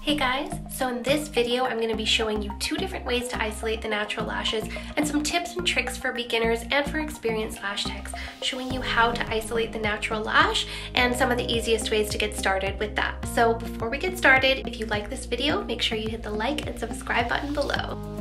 Hey guys, so in this video I'm going to be showing you 2 different ways to isolate the natural lashes and some tips and tricks for beginners and for experienced lash techs, showing you how to isolate the natural lash and some of the easiest ways to get started with that. So before we get started, if you like this video, make sure you hit the like and subscribe button below.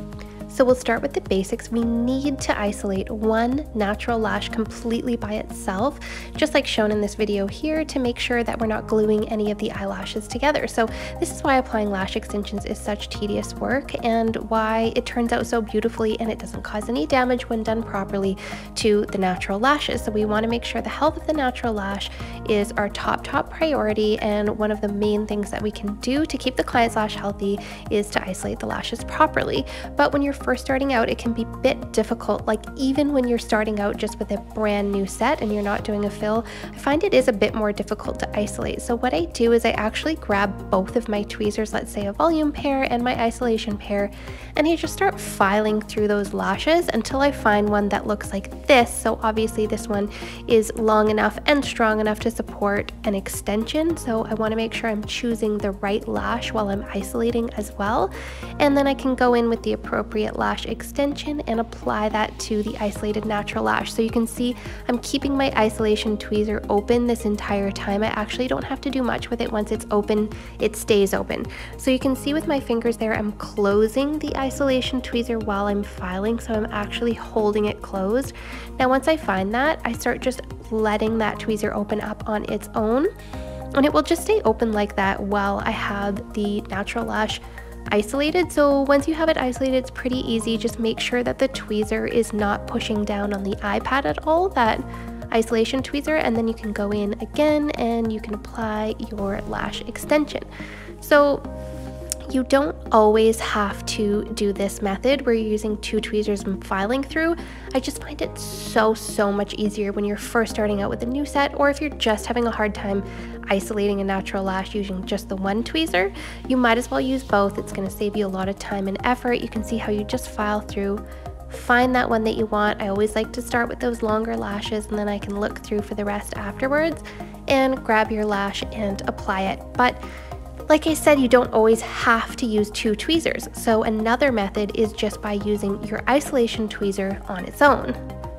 So we'll start with the basics. We need to isolate one natural lash completely by itself, just like shown in this video here, to make sure that we're not gluing any of the eyelashes together. So this is why applying lash extensions is such tedious work and why it turns out so beautifully and it doesn't cause any damage when done properly to the natural lashes. So we want to make sure the health of the natural lash is our top priority, and one of the main things that we can do to keep the client's lash healthy is to isolate the lashes properly. But when you're first starting out, it can be a bit difficult. Like even when you're starting out just with a brand new set and you're not doing a fill, I find it is a bit more difficult to isolate. So what I do is I actually grab both of my tweezers, let's say a volume pair and my isolation pair, and I just start filing through those lashes until I find one that looks like this. So obviously this one is long enough and strong enough to support an extension, so I want to make sure I'm choosing the right lash while I'm isolating as well. And then I can go in with the appropriate lash extension and apply that to the isolated natural lash. So you can see I'm keeping my isolation tweezer open this entire time. I actually don't have to do much with it. Once it's open, it stays open. So you can see with my fingers there, I'm closing the isolation tweezer while I'm filing, so I'm actually holding it closed. Now once I find that, I start just letting that tweezer open up on its own, and it will just stay open like that while I have the natural lash isolated. So once you have it isolated, it's pretty easy. Just make sure that the tweezer is not pushing down on the iPad at all, that isolation tweezer, and then you can go in again and you can apply your lash extension. So you don't always have to do this method where you're using 2 tweezers and filing through. I just find it so much easier when you're first starting out with a new set, or if you're just having a hard time isolating a natural lash using just the one tweezer. You might as well use both. It's going to save you a lot of time and effort. You can see how you just file through, find that one that you want. I always like to start with those longer lashes, and then I can look through for the rest afterwards and grab your lash and apply it. But like I said, you don't always have to use 2 tweezers. So another method is just by using your isolation tweezer on its own.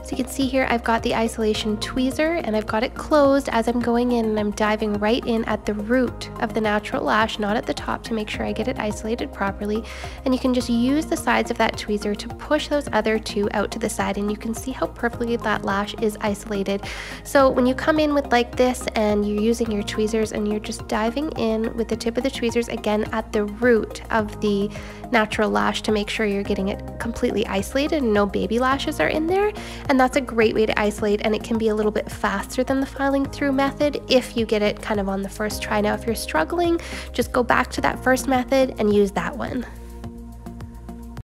So you can see here I've got the isolation tweezer and I've got it closed as I'm going in, and I'm diving right in at the root of the natural lash, not at the top, to make sure I get it isolated properly. And you can just use the sides of that tweezer to push those other 2 out to the side, and you can see how perfectly that lash is isolated. So when you come in with like this and you're using your tweezers and you're just diving in with the tip of the tweezers again at the root of the natural lash to make sure you're getting it completely isolated and no baby lashes are in there. And that's a great way to isolate, and it can be a little bit faster than the filing through method if you get it kind of on the first try. Now if you're struggling, just go back to that first method and use that one.